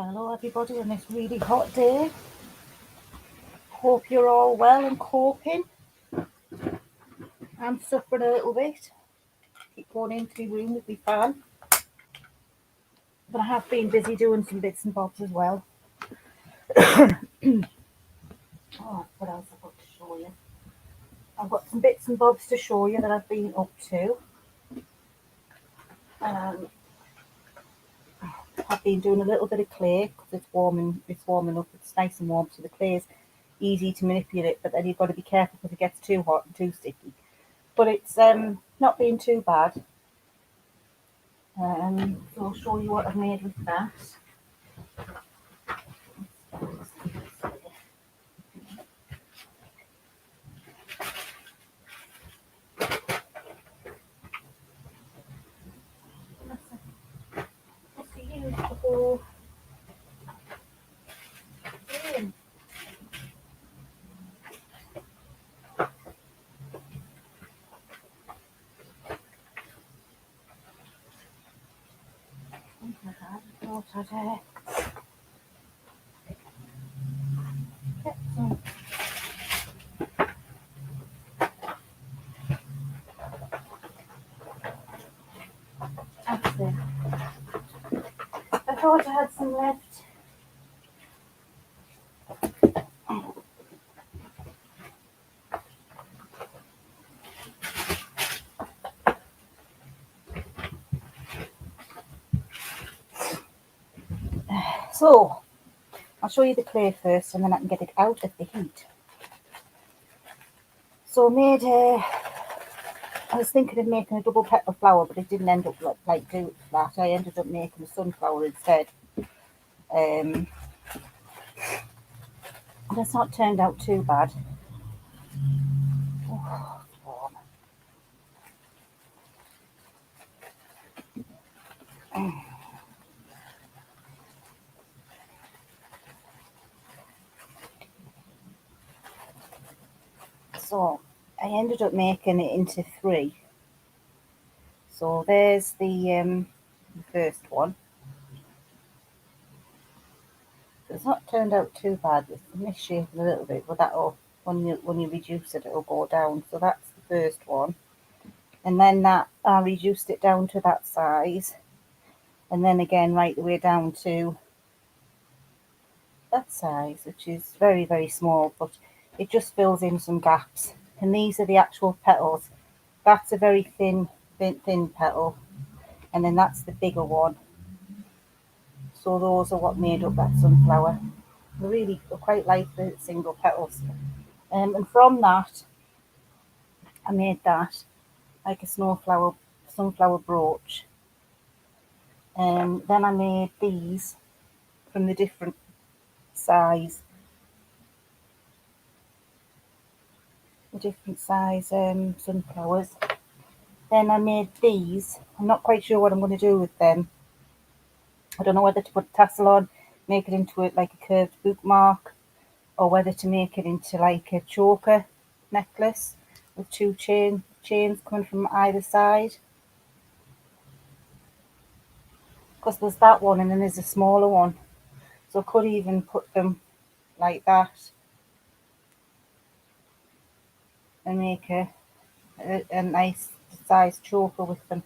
Hello everybody on this really hot day. Hope you're all well and coping. I'm suffering a little bit. Keep going into the room with my fan. But I have been busy doing some bits and bobs as well. What else I've got to show you? I've got some bits and bobs to show you that I've been up to. I've been doing a little bit of clay because it's warming up. It's nice and warm, so the clay is easy to manipulate. But then you've got to be careful because it gets too hot and too sticky. But it's not been too bad. So I'll show you what I've made with that. What's the use the whole thing? Thought I'd get some. That's it. I thought I had some left. So I'll show you the clay first, and then I can get it out of the heat. So I was thinking of making a double petal flower, but it didn't end up like do that. I ended up making a sunflower instead. That's not turned out too bad. Oh, it's warm. So I ended up making it into 3. So there's the first one. So it's not turned out too bad. It's misshapen a little bit, but that'll when you reduce it, it'll go down. So that's the first one, and then that I reduced it down to that size, and then again right the way down to that size, which is very, very small, but it just fills in some gaps. And these are the actual petals. That's a very thin petal, and then that's the bigger one. So those are what made up that sunflower. I quite like the single petals. And from that, I made that like a sunflower brooch. Then I made these from the different size sunflowers. Then I made these. I'm not quite sure what I'm going to do with them. I don't know whether to put a tassel on, make it into like a curved bookmark, or whether to make it into like a choker necklace with 2 chains coming from either side. Because there's that one and then there's a smaller one. So I could even put them like that and make a nice size choker with them.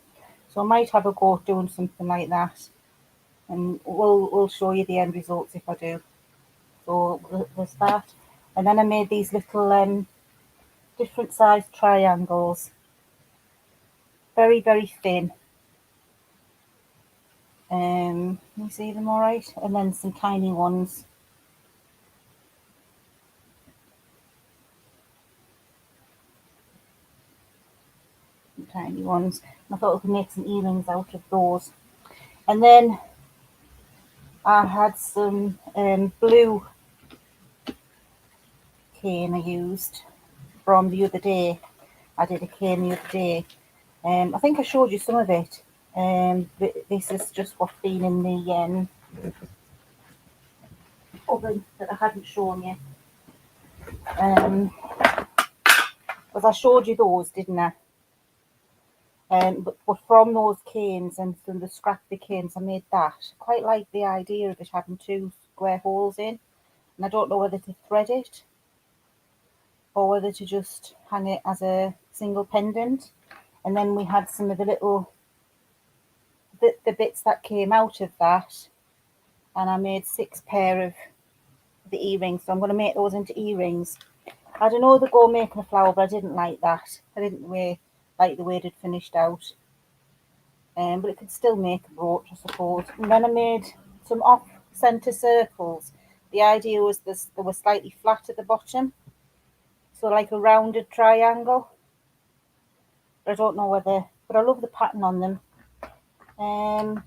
So I might have a go at doing something like that, and we'll show you the end results if I do. So there's that, and then I made these little different size triangles, very, very thin. Can you see them all right? And then some tiny ones. I thought we could make some earrings out of those. And then I had some blue cane I used from the other day. I did a cane the other day. I think I showed you some of it. This is just what's been in the oven that I hadn't shown you. Because I showed you those, didn't I? But from those canes and from the scrappy canes, I made that. Quite like the idea of it having two square holes in, and I don't know whether to thread it or whether to just hang it as a single pendant. And then we had some of the little the bits that came out of that, and I made 6 pair of the earrings. So I'm going to make those into earrings. I don't know the go making a flower, but I didn't like that. I didn't like the way it had finished out. But it could still make a brooch, I suppose. And then I made some off-centre circles. The idea was they were slightly flat at the bottom, so like a rounded triangle. I don't know whether, but I love the pattern on them. And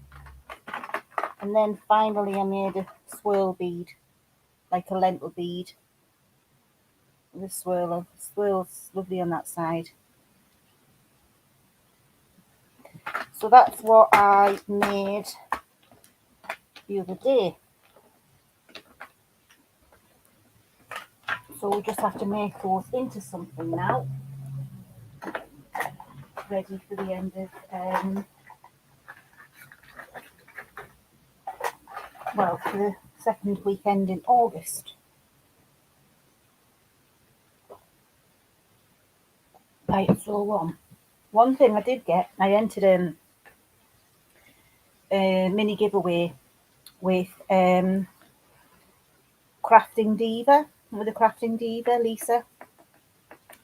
then finally I made a swirl bead, like a lentil bead. The swirl's lovely on that side. So that's what I made the other day. So we just have to make those into something now. Ready for the end of, for the second weekend in August. Right, so one thing I did get, I entered a mini giveaway with Crafting Diva, with the Crafting Diva, Lisa,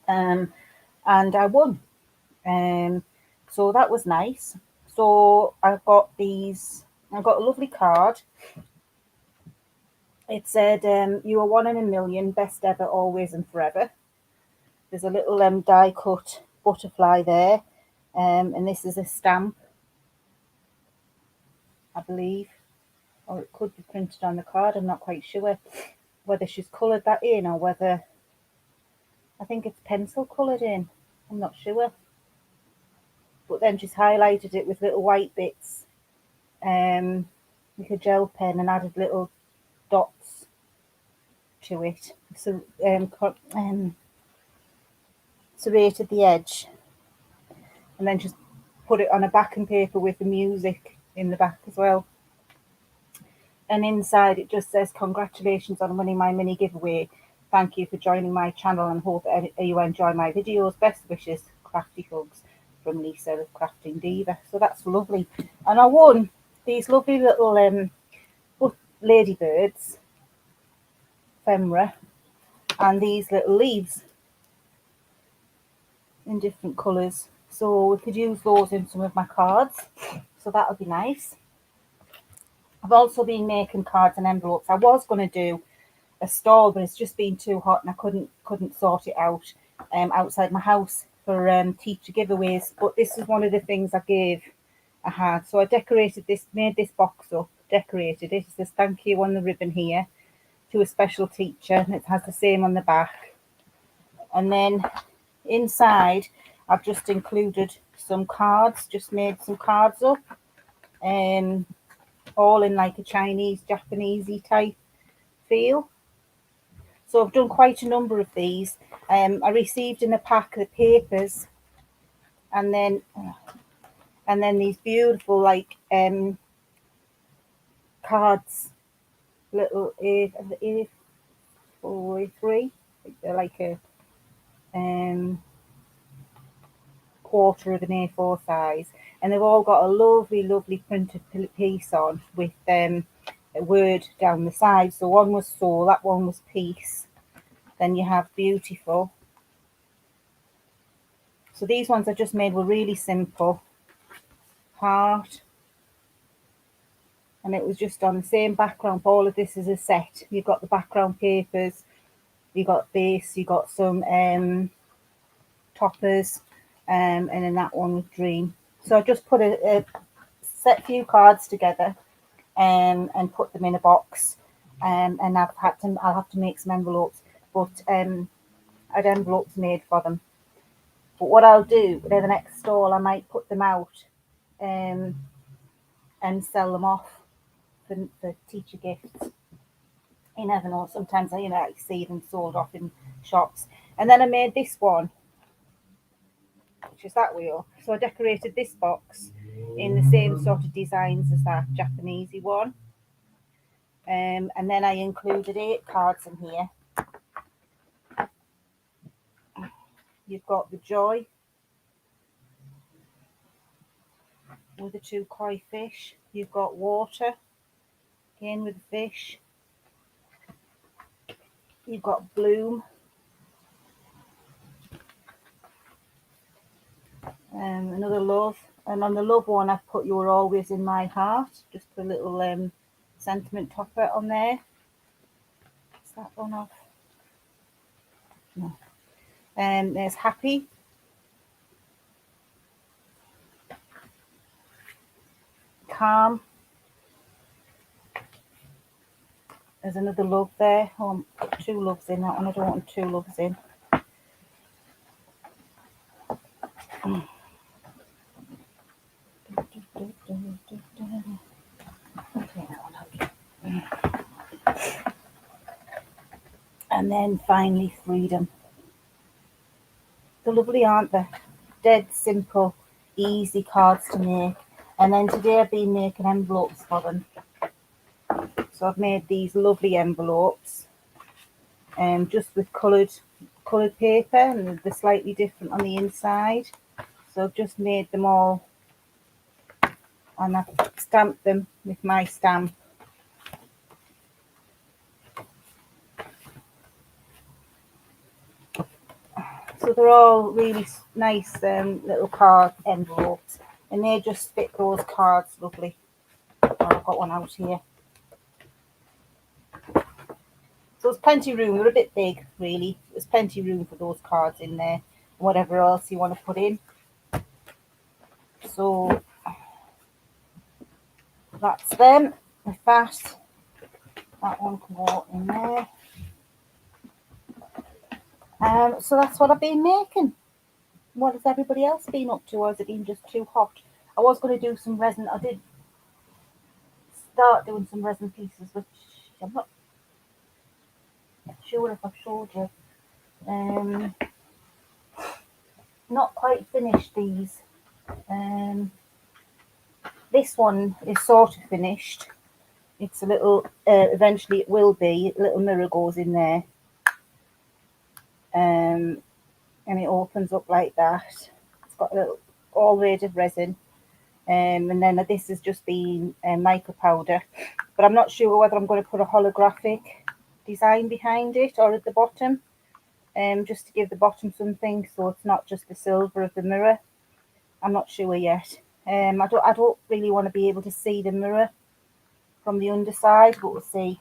and I won. So that was nice. So I got a lovely card. It said, you are 1 in a million, best ever, always and forever. There's a little die cut butterfly there. And this is a stamp, I believe. Or it could be printed on the card. I'm not quite sure whether she's coloured that in or whether, I think it's pencil coloured in. I'm not sure. But then she's highlighted it with little white bits, with a gel pen, and added little dots to it. So serrated the edge, and then just put it on a backing paper with the music in the back as well. And inside it just says, congratulations on winning my mini giveaway. Thank you for joining my channel and hope you enjoy my videos. Best wishes, crafty hugs from Lisa of Crafting Diva. So that's lovely. And I won these lovely little ladybirds, ephemera, and these little leaves in different colours. So we could use those in some of my cards. So that would be nice. I've also been making cards and envelopes. I was going to do a stall, but it's just been too hot and I couldn't sort it out outside my house for teacher giveaways. But this is one of the things I had. So I decorated this, made this box up, decorated it. It says thank you on the ribbon here to a special teacher, and it has the same on the back. And then inside I've just included some cards, just made some cards up, all in like a Chinese, Japanesey type feel. So I've done quite a number of these. I received in a pack the papers, and then these beautiful like cards, little A4, A3, they're like a quarter of an A4 size, and they've all got a lovely printed piece on with a word down the side. So one was soul, that one was peace, then you have beautiful. So these ones I just made were really simple, heart, and it was just on the same background. All of this is a set. You've got the background papers, you got base, you got some toppers, and then that one with dream. So I just put a few cards together and put them in a box, and I'll have to make some envelopes, but I had envelopes made for them. But what I'll do, the next stall, I might put them out and sell them off for teacher gifts. You never know, sometimes I see them sold off in shops. And then I made this one, which is that wheel. So I decorated this box in the same sort of designs as that Japanesey one. And then I included 8 cards in here. You've got the Joy with the 2 koi fish. You've got Water, again with the fish. You've got Bloom. Another Love. And on the Love one, I've put You're Always in My Heart. Just a little sentiment topper on there. Is that one off? No. There's Happy. Calm. There's another Love there. Oh, I've got 2 loves in that one. I don't want 2 loves in. And then finally Freedom. They're lovely, aren't they? Dead simple, easy cards to make. And then today I've been making envelopes for them. So I've made these lovely envelopes, just with coloured paper, and they're slightly different on the inside. So I've just made them all, and I've stamped them with my stamp. So they're all really nice little card envelopes, and they just fit those cards lovely. Oh, I've got one out here. So there's plenty of room. They're a bit big, really. There's plenty of room for those cards in there, and whatever else you want to put in. So that's them. With that one can go in there. So that's what I've been making. What has everybody else been up to, or has it been just too hot? I was going to do some resin. I did start doing some resin pieces, which I'm not sure if I've showed you. Not quite finished these. This one is sort of finished. It's a little, eventually it will be, a little mirror goes in there. And it opens up like that. It's got a little all rated resin. And then this has just been mica powder. But I'm not sure whether I'm going to put a holographic design behind it or at the bottom. Just to give the bottom something, so it's not just the silver of the mirror. I'm not sure yet. I don't really want to be able to see the mirror from the underside, but we'll see.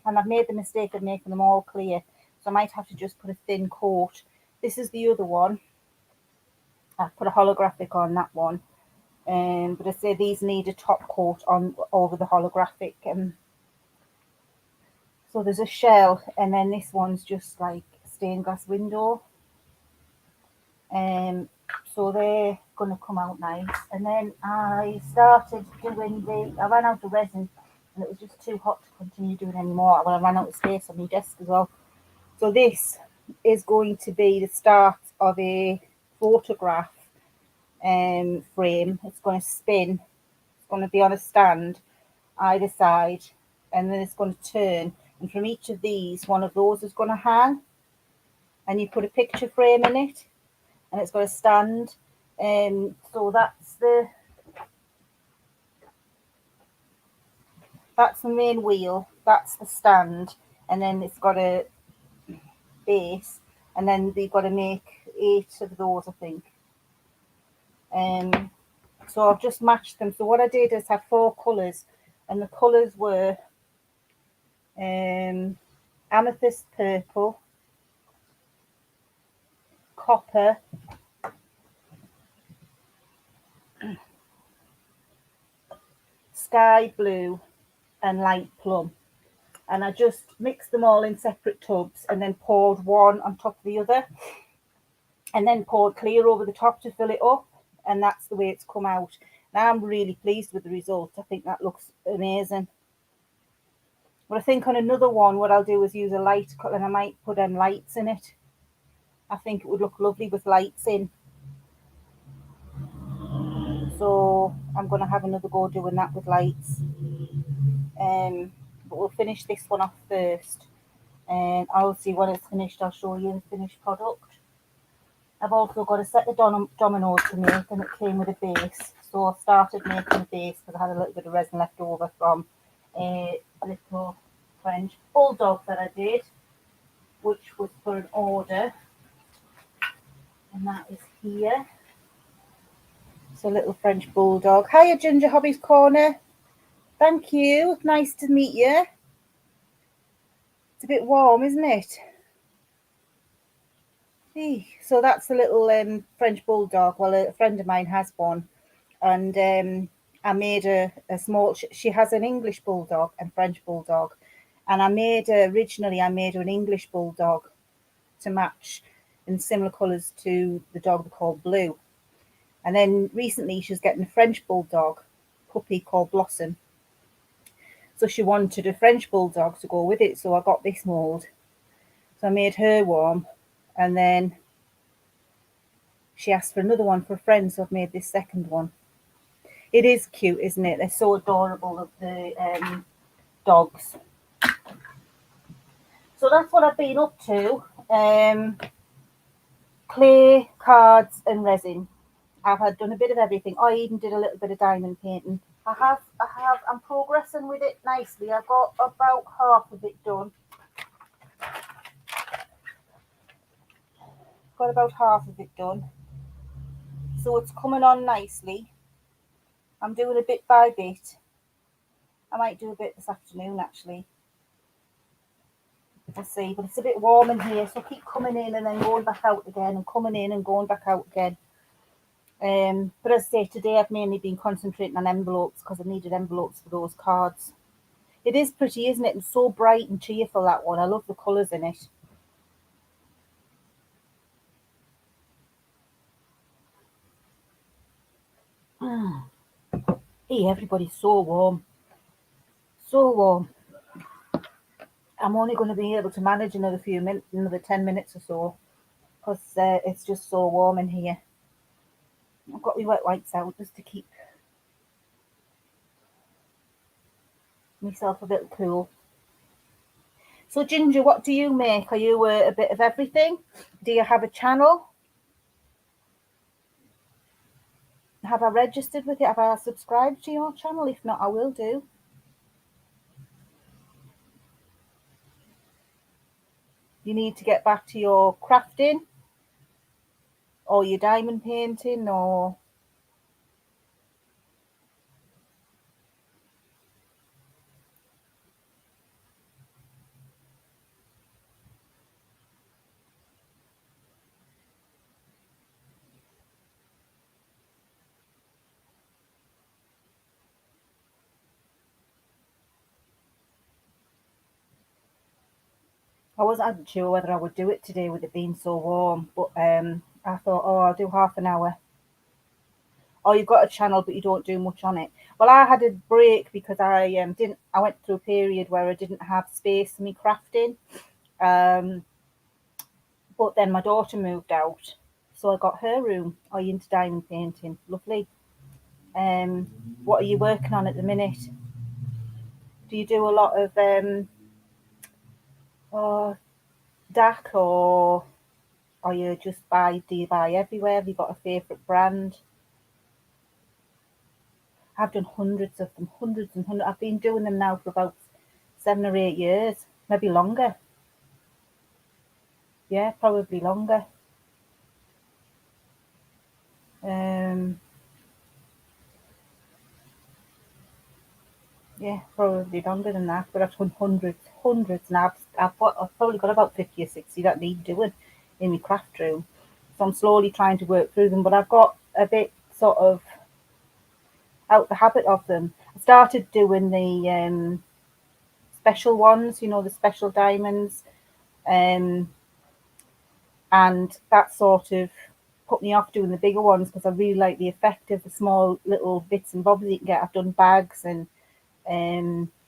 And I've made the mistake of making them all clear, so I might have to just put a thin coat. This is the other one. I put a holographic on that one, but I say these need a top coat on over the holographic. So there's a shell, and then this one's just like stained glass window. So they're going to come out nice. And then I started doing I ran out of resin, and it was just too hot to continue doing any more. Well, I ran out of space on my desk as well. So this is going to be the start of a photograph frame. It's going to spin. It's going to be on a stand either side, and then it's going to turn. And from each of these, one of those is going to hang. And you put a picture frame in it, and it's got a stand. So that's the main wheel, that's the stand, and then it's got a base, and then they've got to make 8 of those, I think. So I've just matched them. So what I did is have 4 colours, and the colours were amethyst purple, copper, sky blue, and light plum. And I just mixed them all in separate tubs, and then poured one on top of the other, and then poured clear over the top to fill it up, and that's the way it's come out. Now I'm really pleased with the result. I think that looks amazing. But I think on another one, what I'll do is use a light colour, and I might put lights in it. I think it would look lovely with lights in. So I'm going to have another go doing that with lights. But we'll finish this one off first. And I'll see when it's finished, I'll show you the finished product. I've also got a set of dominoes to make, and it came with a base. So I started making a base because I had a little bit of resin left over from a little French bulldog that I did, which was for an order. And that is here. It's a little French bulldog. Hiya, Ginger Hobbies Corner. Thank you. Nice to meet you. It's a bit warm, isn't it? So that's the little French bulldog. Well, a friend of mine has one, and I made a small. She has an English bulldog and French bulldog, and I made her an English bulldog to match in similar colours to the dog called Blue. And then recently she's getting a French bulldog puppy called Blossom. So she wanted a French bulldog to go with it. So I got this mould. So I made her one, and then she asked for another one for a friend, so I've made this second one. It is cute, isn't it? They're so adorable, the dogs. So that's what I've been up to. Clay, cards and resin. I've done a bit of everything. I even did a little bit of diamond painting. I'm progressing with it nicely. I've got about half of it done. So it's coming on nicely. I'm doing a bit by bit. I might do a bit this afternoon actually. We'll see, but it's a bit warm in here, so I keep coming in and then going back out again, and coming in and going back out again. But as I say, today I've mainly been concentrating on envelopes because I needed envelopes for those cards. It is pretty, isn't it? It's so bright and cheerful, that one. I love the colours in it. Hey, everybody's so warm. So warm. I'm only going to be able to manage another 10 minutes or so, because it's just so warm in here. I've got my wet wipes out just to keep myself a bit cool. So Ginger, what do you make? Are you a bit of everything? Do you have a channel? Have I registered with it? Have I subscribed to your channel? If not, I will do. You need to get back to your crafting or your diamond painting, or I wasn't sure whether I would do it today with it being so warm, but I thought, oh, I'll do half an hour. Oh, you've got a channel, but you don't do much on it. Well, I had a break because I went through a period where I didn't have space for me crafting. But then my daughter moved out, so I got her room. Are you into diamond painting? Lovely. What are you working on at the minute? Do you do a lot of DAC, or are you just do you buy everywhere? Have you got a favourite brand? I've done hundreds of them, hundreds and hundreds. I've been doing them now for about 7 or 8 years, maybe longer. Yeah, probably longer. Yeah, probably longer than that. But I've done hundreds, and I've probably got about 50 or 60 that need doing in my craft room. So I'm slowly trying to work through them, but I've got a bit sort of out the habit of them. I started doing the special ones, you know, the special diamonds, and that sort of put me off doing the bigger ones because I really like the effect of the small little bits and bobs that you can get. I've done bags, and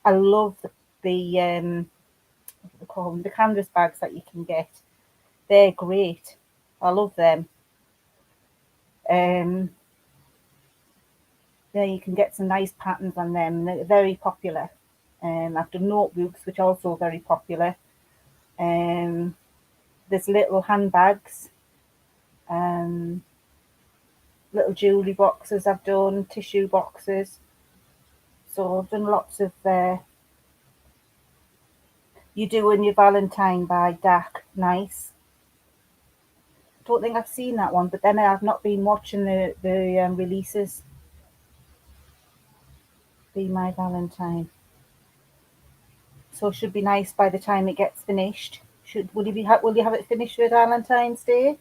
I love the what do they call them? The canvas bags that you can get. They're great. I love them. There you can get some nice patterns on them, and they're very popular. I've done notebooks, which are also very popular. Um, there's little handbags, um, little jewellery boxes I've done, tissue boxes. So I've done lots of You Doing Your Valentine by Dak. Nice. Don't think I've seen that one, but then I've not been watching the releases. Be My Valentine. So it should be nice by the time it gets finished. Will you have it finished for Valentine's Day?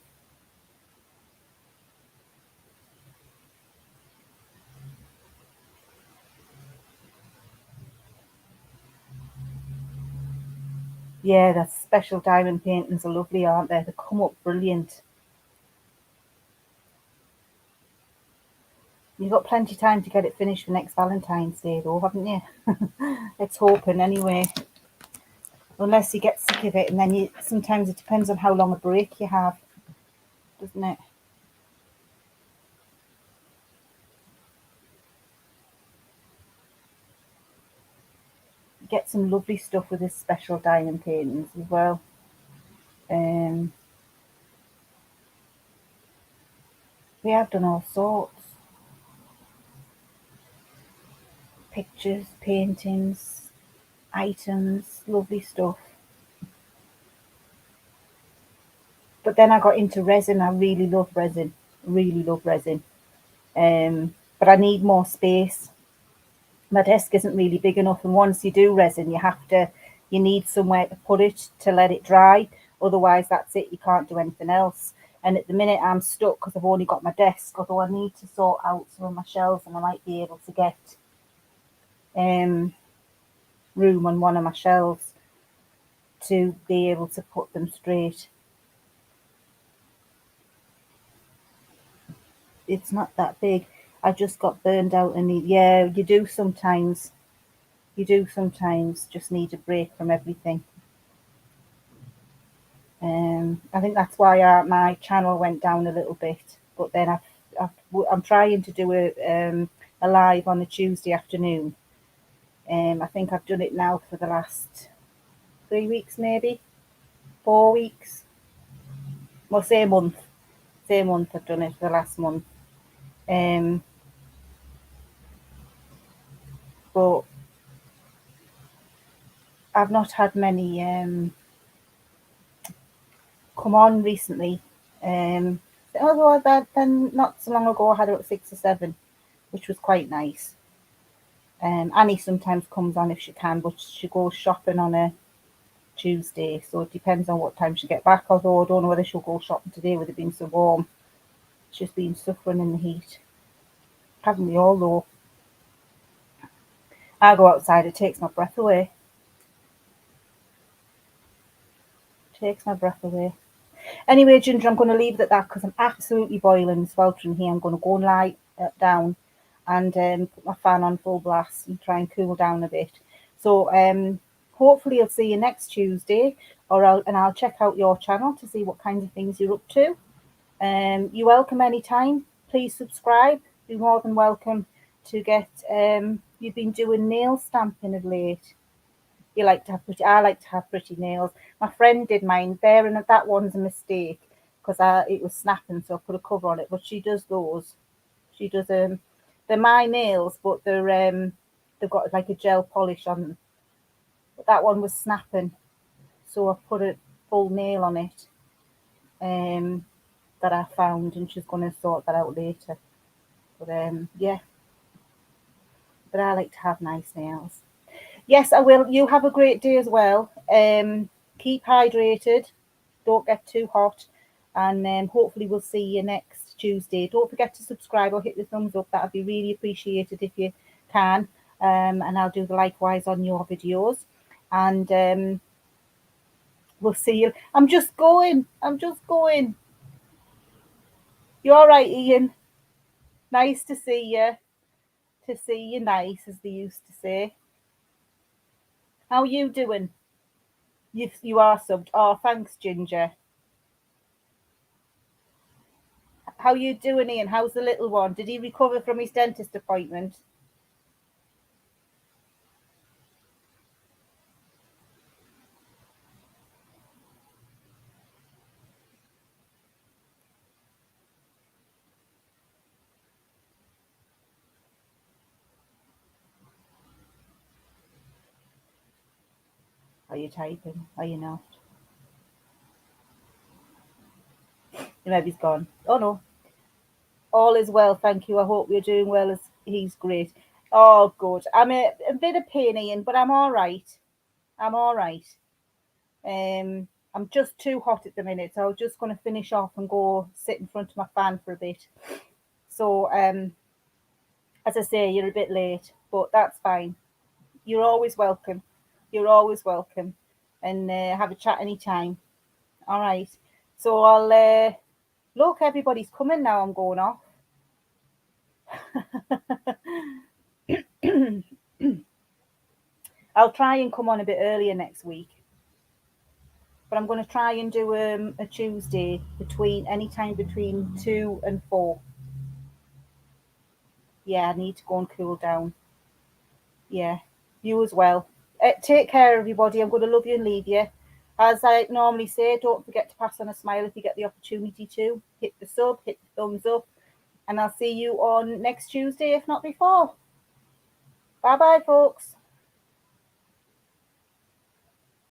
Yeah, the special diamond paintings are lovely, aren't they? They come up brilliant. You've got plenty of time to get it finished for next Valentine's Day, though, haven't you? Let's hoping anyway. Unless you get sick of it, and then sometimes it depends on how long a break you have, doesn't it? You get some lovely stuff with this special diamond paintings as well. Um, we have done all sorts. Pictures, paintings, items, lovely stuff. But then I got into resin. I really love resin. Really love resin. But I need more space. My desk isn't really big enough, and once you do resin, you need somewhere to put it to let it dry. Otherwise, that's it. You can't do anything else. And at the minute, I'm stuck because I've only got my desk. Although I need to sort out some of my shelves, and I might be able to get um, room on one of my shelves to be able to put them straight. It's not that big. I just got burned out and yeah, you do sometimes. You do sometimes just need a break from everything. I think that's why my channel went down a little bit. But then I'm trying to do a live on a Tuesday afternoon. I think I've done it now for the last 3 weeks, maybe 4 weeks. Well, say a month. Say a month. I've done it for the last month. Um, but I've not had many come on recently. Although then not so long ago I had about 6 or 7, which was quite nice. Annie sometimes comes on if she can, but she goes shopping on a Tuesday, so it depends on what time she get back. Although I don't know whether she'll go shopping today with it being so warm. She's been suffering in the heat. Haven't we all though? I go outside, it takes my breath away. Takes my breath away. Anyway, Ginger, I'm going to leave it at that because I'm absolutely boiling, sweltering here. I'm going to go and lie down and put my fan on full blast and try and cool down a bit. So hopefully I'll see you next Tuesday, and I'll check out your channel to see what kinds of things you're up to. You're welcome anytime. Please subscribe. You're more than welcome to get. You've been doing nail stamping of late. You like to have pretty. I like to have pretty nails. My friend did mine there, and that one's a mistake because it was snapping, so I put a cover on it. But she does those. She does they're my nails, but they've got like a gel polish on them. But that one was snapping, so I put a full nail on it. That I found, and she's going to sort that out later. But yeah, but I like to have nice nails. Yes, I will. You have a great day as well. Keep hydrated. Don't get too hot. And hopefully we'll see you next Tuesday. Don't forget to subscribe or hit the thumbs up. That would be really appreciated if you can. And I'll do the likewise on your videos. And we'll see you. I'm just going. You all right, Ian? Nice to see you. To see you nice, as they used to say. How are you doing? You are subbed. Oh, thanks, Ginger. How you doing, Ian? How's the little one? Did he recover from his dentist appointment? Are you typing? Are you not? Maybe he's gone. Oh no. All is well, thank you. I hope you're doing well. As he's great. Oh, good. I'm a bit of pain, Ian, but I'm all right. I'm all right. I'm just too hot at the minute, so I was just going to finish off and go sit in front of my fan for a bit. So, as I say, you're a bit late, but that's fine. You're always welcome. You're always welcome, and have a chat anytime. All right. So I'll look. Everybody's coming now. I'm going off. I'll try and come on a bit earlier next week, but I'm going to try and do a Tuesday between any time between 2 and 4. Yeah, I need to go and cool down. Yeah, you as well. Take care, everybody. I'm going to love you and leave you. As I normally say, don't forget to pass on a smile if you get the opportunity to. Hit the sub, hit the thumbs up, and I'll see you on next Tuesday, if not before. Bye bye, folks.